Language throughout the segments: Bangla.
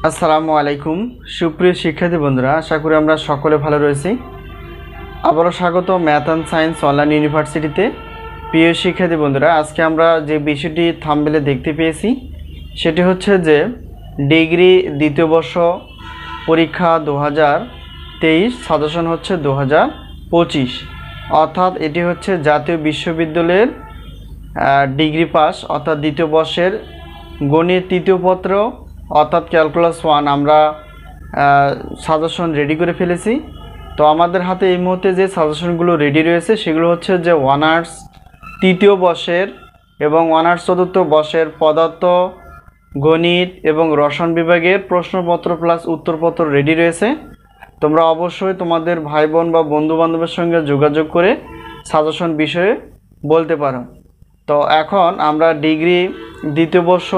আসসালামু আলাইকুম সুপ্রিয় শিক্ষার্থী বন্ধুরা, আশা করি আমরা সকলে ভালো রয়েছি। আবারও স্বাগত ম্যাথ অ্যান্ড সায়েন্স অনলাইন ইউনিভার্সিটিতে। প্রিয় শিক্ষার্থী বন্ধুরা, আজকে আমরা যে বিষয়টি থাম্বনেলে দেখতে পেয়েছি সেটি হচ্ছে যে ডিগ্রি দ্বিতীয় বর্ষ পরীক্ষা 2023 সাজেশন হচ্ছে 2025, অর্থাৎ এটি হচ্ছে জাতীয় বিশ্ববিদ্যালয়ের ডিগ্রি পাস অর্থাৎ দ্বিতীয় বর্ষের গণিত তৃতীয় পত্র অর্থাৎ ক্যালকুলাস 1 আমরা সাজেশন রেডি করে ফেলেছি। তো আমাদের হাতে এই মুহূর্তে যে সাজেশনগুলো রেডি রয়েছে সেগুলো হচ্ছে যে অনার্স তৃতীয় বর্ষের এবং অনার্স চতুর্থ বর্ষের পদার্থ, গণিত এবং রসায়ন বিভাগের প্রশ্নপত্র প্লাস উত্তরপত্র রেডি রয়েছে। তোমরা অবশ্যই তোমাদের ভাই বোন বা বন্ধু বান্ধবের সঙ্গে যোগাযোগ করে সাজেশন বিষয়ে বলতে পারো। তো এখন আমরা ডিগ্রি দ্বিতীয় বর্ষ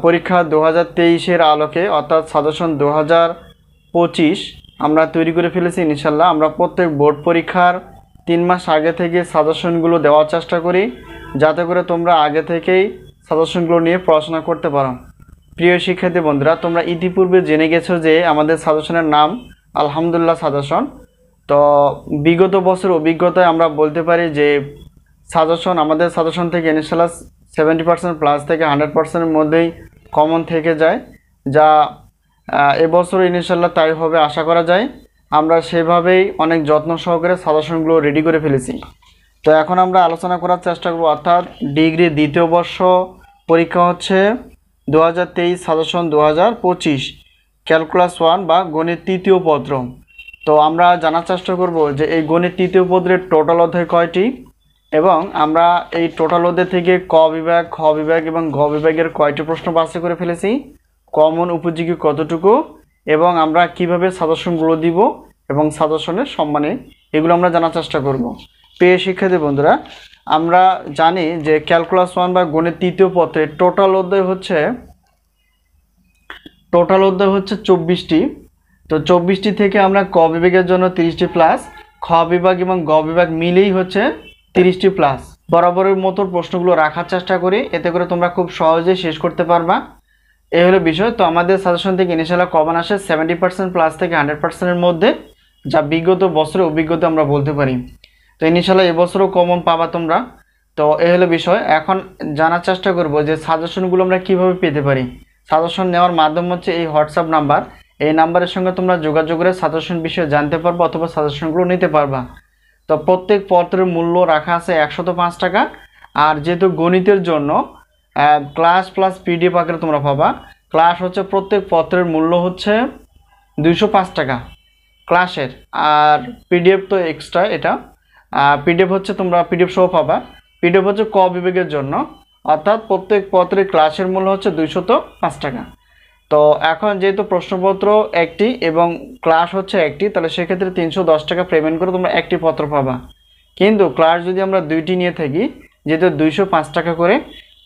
পরীক্ষা 2023-এর আলোকে অর্থাৎ সাজেশন 2025 আমরা তৈরি করে ফেলেছি। ইনশাল্লাহ আমরা প্রত্যেক বোর্ড পরীক্ষার 3 মাস আগে থেকে সাজেশনগুলো দেওয়ার চেষ্টা করি, যাতে করে তোমরা আগে থেকেই সাজেশনগুলো নিয়ে পড়াশোনা করতে পারো। প্রিয় শিক্ষার্থী বন্ধুরা, তোমরা ইতিপূর্বে জেনে গেছো যে আমাদের সাজেশনের নাম আলহামদুলিল্লাহ সাজেশন। তো বিগত বছর অভিজ্ঞতায় আমরা বলতে পারি যে আমাদের সাজেশন থেকে ইনশাল্লাহ 70% প্লাস থেকে 100%-এর মধ্যেই কমন থেকে যায়, যা এবছর ইনশাল্লাহ তাই হবে আশা করা যায়। আমরা সেভাবেই অনেক যত্ন সহকারে সাজেশনগুলো রেডি করে ফেলেছি। তো এখন আমরা আলোচনা করার চেষ্টা করব, অর্থাৎ ডিগ্রি দ্বিতীয় বর্ষ পরীক্ষা হচ্ছে 2023 সাজেশন 2025 ক্যালকুলাস 1 বা গণিত তৃতীয় পত্র। তো আমরা জানার চেষ্টা করব যে এই গণিত তৃতীয় পত্রের টোটাল অধ্যায় কয়টি এবং আমরা এই টোটাল অধ্যায় থেকে ক বিভাগ, খ বিভাগ এবং গ বিভাগের কয়টি প্রশ্ন বাছাই করে ফেলেছি, কমন উপযোগী কতটুকু এবং আমরা কিভাবে সাজেশনগুলো দিব এবং সাজেশনের সম্মানে এগুলো আমরা জানার চেষ্টা করব। প্রিয় শিক্ষার্থী বন্ধুরা, আমরা জানি যে ক্যালকুলাস 1 বা গণিত তৃতীয় পত্রের টোটাল অধ্যায় হচ্ছে 24টি। তো 24টি থেকে আমরা ক বিভাগের জন্য 30টি প্লাস, খ বিভাগ এবং গ বিভাগ মিলেই হচ্ছে 30টি প্লাস বরাবরের মতো প্রশ্নগুলো রাখার চেষ্টা করি, এতে করে তোমরা খুব সহজেই শেষ করতে পারবা। এই হলো বিষয়। তো আমাদের সাজেশন থেকে ইনশাআল্লাহ কমন আসে 70% প্লাস থেকে 100%-এর মধ্যে, যা বিগত বছরের অভিজ্ঞতা আমরা বলতে পারি। তো ইনশাআল্লাহ এবছরও কমন পাবা তোমরা। তো এই হলো বিষয়। এখন জানার চেষ্টা করব যে সাজেশনগুলো আমরা কিভাবে পেতে পারি। সাজেশন নেওয়ার মাধ্যম হচ্ছে এই হোয়াটসঅ্যাপ নাম্বার, এই নাম্বারের সঙ্গে তোমরা যোগাযোগ করে সাজেশন বিষয়ে জানতে পারবা অথবা সাজেশনগুলো নিতে পারবা। তো প্রত্যেক পত্রের মূল্য রাখা আছে 105 টাকা। আর যেহেতু গণিতের জন্য ক্লাস প্লাস পিডিএফ আকারে তোমরা পাবা। ক্লাস হচ্ছে প্রত্যেক পত্রের মূল্য হচ্ছে 205 টাকা ক্লাসের, আর পিডিএফ তো এক্সট্রা। এটা পিডিএফ হচ্ছে তোমরা পিডিএফ সহ পাবা। পিডিএফ হচ্ছে ক বিভাগের জন্য, অর্থাৎ প্রত্যেক পত্রের ক্লাসের মূল্য হচ্ছে 205 টাকা। তো এখন যেহেতু প্রশ্নপত্র একটি এবং ক্লাস হচ্ছে একটি, তাহলে সেক্ষেত্রে 310 টাকা পেমেন্ট করে তোমরা একটি পত্র পাবা। কিন্তু ক্লাস যদি আমরা দুইটি নিয়ে থাকি, যেহেতু 205 টাকা করে,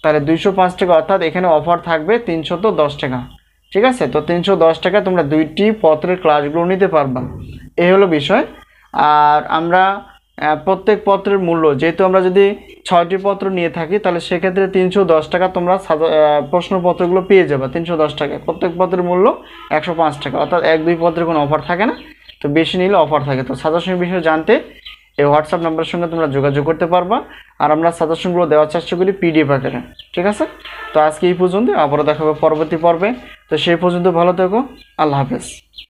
তাহলে 205 টাকা অর্থাৎ এখানে অফার থাকবে 310 টাকা। ঠিক আছে? তো 310 টাকা তোমরা দুইটি পত্রের ক্লাসগুলো নিতে পারবা। এই হলো বিষয়। আর আমরা প্রত্যেক পত্রের মূল্য, যেহেতু আমরা যদি 6টি পত্র নিয়ে থাকি, তাহলে সেক্ষেত্রে 310 টাকা তোমরা প্রশ্নপত্রগুলো পেয়ে যাবে 310 টাকায়। প্রত্যেক পত্রের মূল্য 105 টাকা, অর্থাৎ 1-2 পত্রের কোনো অফার থাকে না, তো বেশি নিলে অফার থাকে। তো সাজেশনের বিষয়ে জানতে এই হোয়াটসঅ্যাপ নাম্বারের সঙ্গে তোমরা যোগাযোগ করতে পারবা। আর আমরা সাজেশনগুলো দেওয়ার চেষ্টা করি পিডিএফ আকারে। ঠিক আছে? তো আজকে এই পর্যন্ত, আবারও দেখা হবে পরবর্তী পর্বে। তো সেই পর্যন্ত ভালো থেকো। আল্লাহ হাফেজ।